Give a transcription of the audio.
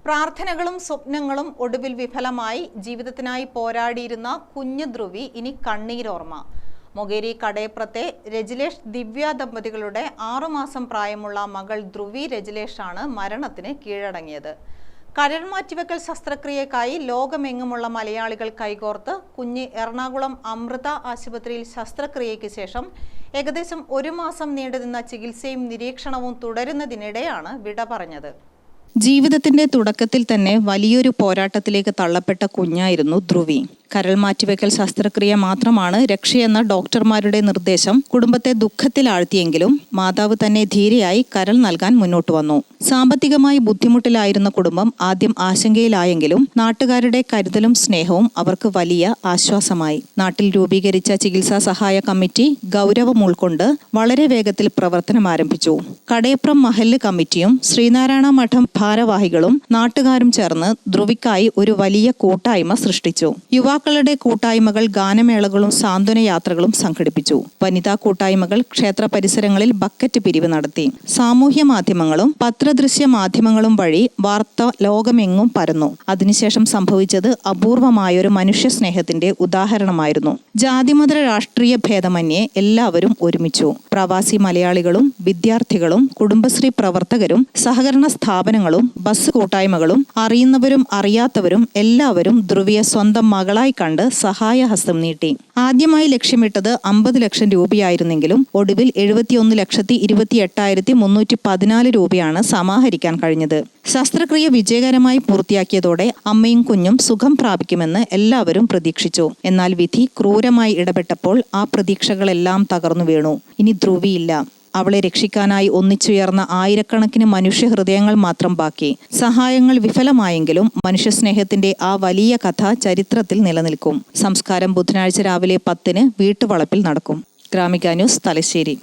പ്രാർത്ഥനകളും സ്വപ്നങ്ങളും ഒടുവിൽ വിഫലമായി ജീവിതത്തിനായി പോരാടിയിരുന്ന കുഞ്ഞു ധ്രുവി ഇനി കണ്ണീരോർമ്മ. മൊകേരി കടയപ്രത്തെ രജിലേഷ് ദിവ്യ ദമ്പതികളുടെ 6 മാസം പ്രായമുള്ള മകൾ ധ്രുവി രജിലേഷാണ് മരണത്തിന് കീഴടങ്ങിയത്. കരൾ മാറ്റിവെക്കൽ ശസ്ത്രക്രിയക്കായി ലോകമെങ്ങുമുള്ള മലയാളികൾ കൈകോർത്ത് കുഞ്ഞ് എറണാകുളം അമൃത ആശുപത്രിയിൽ ശസ്ത്രക്രിയയ്ക്ക് ശേഷം ഏകദേശം 1 മാസം നീണ്ടുനിന്ന ചികിത്സയും നിരീക്ഷണവും തുടരുന്നതിനിടെയാണ് വിട പറഞ്ഞത്. ജീവിതത്തിന്റെ തുടക്കത്തിൽ തന്നെ വലിയൊരു പോരാട്ടത്തിലേക്ക് തള്ളപ്പെട്ട കുഞ്ഞായിരുന്നു ധ്രുവി. കരൾ മാറ്റിവെക്കൽ ശസ്ത്രക്രിയ മാത്രമാണ് രക്ഷയെന്ന ഡോക്ടർമാരുടെ നിർദ്ദേശം കുടുംബത്തെ ദുഃഖത്തിലാഴ്ത്തിയെങ്കിലും മാതാവ് തന്നെ ധീരയായി കരൾ നൽകാൻ മുന്നോട്ട് വന്നു. സാമ്പത്തികമായി ബുദ്ധിമുട്ടിലായിരുന്ന കുടുംബം ആദ്യം ആശങ്കയിലായെങ്കിലും നാട്ടുകാരുടെ കരുതലും സ്നേഹവും അവർക്ക് വലിയ ആശ്വാസമായി. നാട്ടിൽ രൂപീകരിച്ച ചികിത്സാ സഹായ കമ്മിറ്റി ഗൗരവം ഉൾക്കൊണ്ട് വളരെ വേഗത്തിൽ പ്രവർത്തനം ആരംഭിച്ചു. കടയപ്രം മഹല്ല് കമ്മിറ്റിയും ശ്രീനാരായണ മഠം ഭാരവാഹികളും നാട്ടുകാരും ചേർന്ന് ധ്രുവിക്കായി ഒരു വലിയ കൂട്ടായ്മ സൃഷ്ടിച്ചു. യുവാക്കളുടെ കൂട്ടായ്മകൾ ഗാനമേളകളും സാന്ത്വന യാത്രകളും സംഘടിപ്പിച്ചു. വനിതാ കൂട്ടായ്മകൾ ക്ഷേത്ര പരിസരങ്ങളിൽ ബക്കറ്റ് പിരിവ് നടത്തി. സാമൂഹ്യ മാധ്യമങ്ങളും പത്രദൃശ്യ മാധ്യമങ്ങളും വഴി വാർത്ത ലോകമെങ്ങും പരന്നു. അതിനുശേഷം സംഭവിച്ചത് അപൂർവമായൊരു മനുഷ്യ സ്നേഹത്തിന്റെ ഉദാഹരണമായിരുന്നു. ജാതിമത രാഷ്ട്രീയ ഭേദമന്യേ എല്ലാവരും ഒരുമിച്ചു. പ്രവാസി മലയാളികളും വിദ്യാർത്ഥികളും കുടുംബശ്രീ പ്രവർത്തകരും സഹകരണ സ്ഥാപനങ്ങളും ബസ് കൂട്ടായ്മകളും അറിയുന്നവരും അറിയാത്തവരും എല്ലാവരും ധ്രുവിയെ സ്വന്തം മകളായി കണ്ട് സഹായഹസ്തം നീട്ടി. ആദ്യമായി ലക്ഷ്യമിട്ടത് 50 ലക്ഷം രൂപയായിരുന്നെങ്കിലും ഒടുവിൽ 71,28,314 രൂപയാണ് സമാഹരിക്കാൻ കഴിഞ്ഞത്. ശസ്ത്രക്രിയ വിജയകരമായി പൂർത്തിയാക്കിയതോടെ അമ്മയും കുഞ്ഞും സുഖം പ്രാപിക്കുമെന്ന് എല്ലാവരും പ്രതീക്ഷിച്ചു. എന്നാൽ വിധി ക്രൂരമായി ഇടപെട്ടപ്പോൾ ആ പ്രതീക്ഷകളെല്ലാം തകർന്നു വീണു. ഇനി ധ്രുവിയില്ല. അവളെ രക്ഷിക്കാനായി ഒന്നിച്ചുയർന്ന ആയിരക്കണക്കിന് മനുഷ്യഹൃദയങ്ങൾ മാത്രം ബാക്കി. സഹായങ്ങൾ വിഫലമായെങ്കിലും മനുഷ്യസ്നേഹത്തിന്റെ ആ വലിയ കഥ ചരിത്രത്തിൽ നിലനിൽക്കും. സംസ്കാരം ബുധനാഴ്ച രാവിലെ 10-ന് വീട്ടുവളപ്പിൽ നടക്കും. ഗ്രാമിക ന്യൂസ്, തലശ്ശേരി.